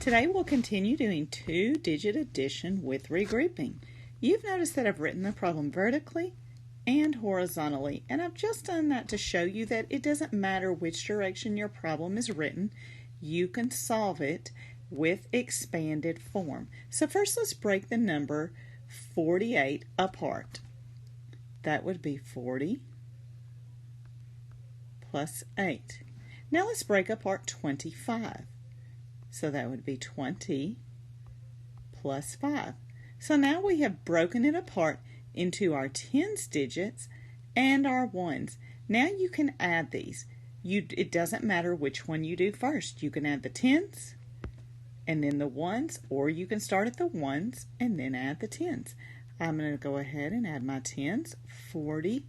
Today we'll continue doing two-digit addition with regrouping. You've noticed that I've written the problem vertically and horizontally, and I've just done that to show you that it doesn't matter which direction your problem is written, you can solve it with expanded form. So first let's break the number 48 apart. That would be 40 plus 8. Now let's break apart 25. So that would be 20 plus 5. So now we have broken it apart into our tens digits and our ones. Now you can add these. It doesn't matter which one you do first. You can add the tens and then the ones, or you can start at the ones and then add the tens. I'm going to go ahead and add my tens. 40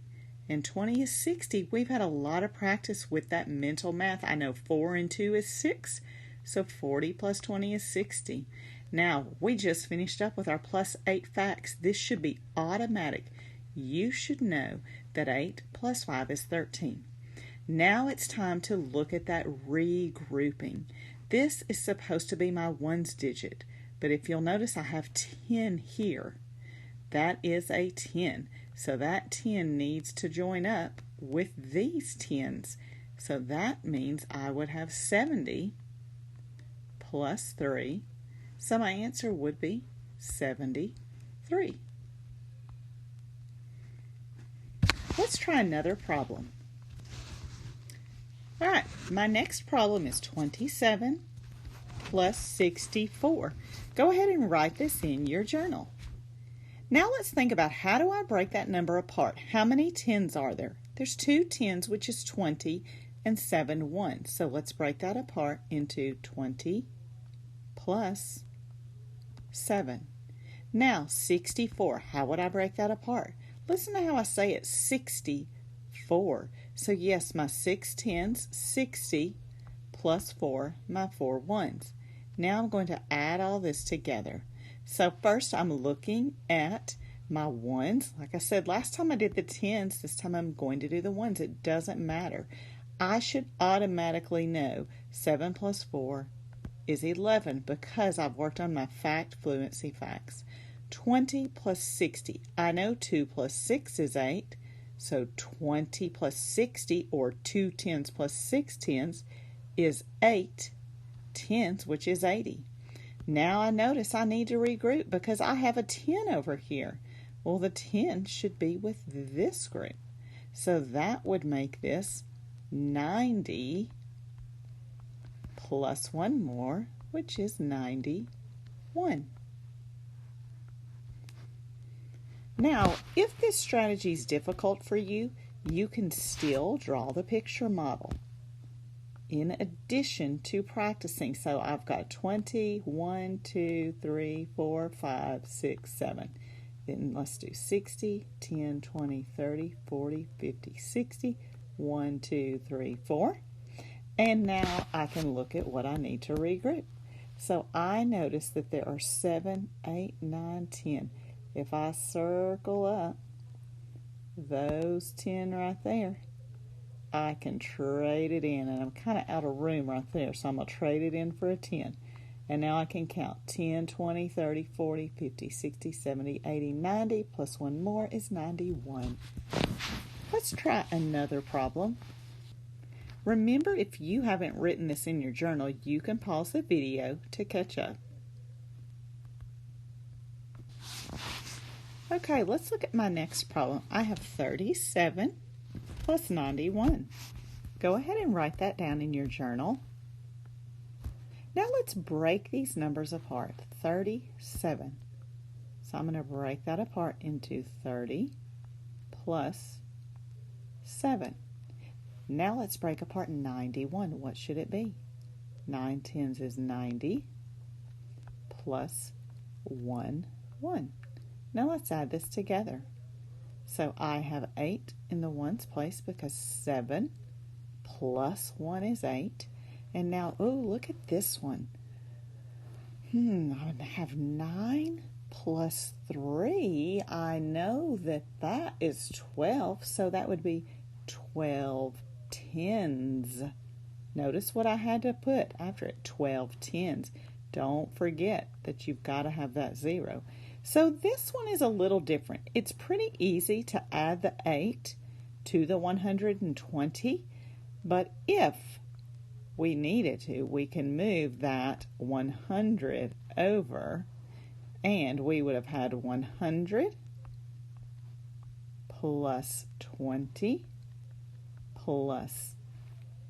and 20 is 60. We've had a lot of practice with that mental math. I know 4 and 2 is 6. So 40 plus 20 is 60. Now, we just finished up with our plus 8 facts. This should be automatic. You should know that 8 plus 5 is 13. Now it's time to look at that regrouping. This is supposed to be my ones digit, but if you'll notice I have 10 here. That is a 10. So that 10 needs to join up with these 10s. So that means I would have 70 plus 3, so my answer would be 73. Let's try another problem. All right, my next problem is 27 plus 64. Go ahead and write this in your journal. Now let's think about, how do I break that number apart? How many tens are there? There's 2 tens, which is 20, and 7 ones. So let's break that apart into 20 plus 7. Now 64, how would I break that apart? Listen to how I say it, 64. So yes, my 6 tens, 60 plus 4, my 4 ones. Now I'm going to add all this together. So first I'm looking at my ones. Like I said, last time I did the tens, this time I'm going to do the ones. It doesn't matter. I should automatically know 7 plus 4 is 11 because I've worked on my fact fluency facts. 20 plus 60. I know 2 plus 6 is 8. So 20 plus 60, or 2 tens plus 6 tens, is 8 tens, which is 80. Now I notice I need to regroup because I have a 10 over here. Well, the 10 should be with this group. So that would make this 90 plus 1 more, which is 91. Now, if this strategy is difficult for you, you can still draw the picture model in addition to practicing. So I've got 20, 1, 2, 3, 4, 5, 6, 7. Then let's do 60, 10, 20, 30, 40, 50, 60, 1, 2, 3, 4. And now I can look at what I need to regroup. So I notice that there are 7, 8, 9, 10. If I circle up those 10 right there, I can trade it in. And I'm kind of out of room right there, so I'm going to trade it in for a 10. And now I can count 10, 20, 30, 40, 50, 60, 70, 80, 90, plus 1 more is 91. Let's try another problem. Remember, if you haven't written this in your journal, you can pause the video to catch up. Okay, let's look at my next problem. I have 37 plus 91. Go ahead and write that down in your journal. Now let's break these numbers apart. 37. So I'm going to break that apart into 30 plus 7. Now let's break apart 91. What should it be? 9 tens is 90 plus 1. Now let's add this together. So I have 8 in the ones place because 7 plus 1 is 8. And now, oh, look at this one. I have 9 plus 3. I know that that is 12, so that would be 12 tens. Notice what I had to put after it, 12 tens. Don't forget that you've got to have that 0. So this one is a little different. It's pretty easy to add the 8 to the 120, but if we needed to, we can move that 100 over, and we would have had 100 plus 20 plus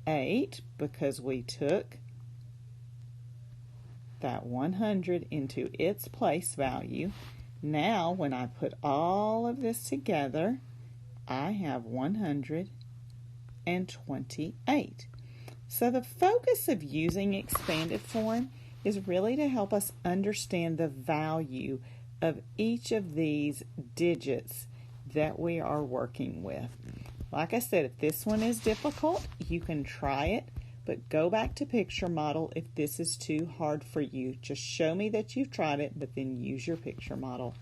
8, because we took that 100 into its place value. Now, when I put all of this together, I have 128. So the focus of using expanded form is really to help us understand the value of each of these digits that we are working with. Like I said, if this one is difficult, you can try it, but go back to picture model if this is too hard for you. Just show me that you've tried it, but then use your picture model.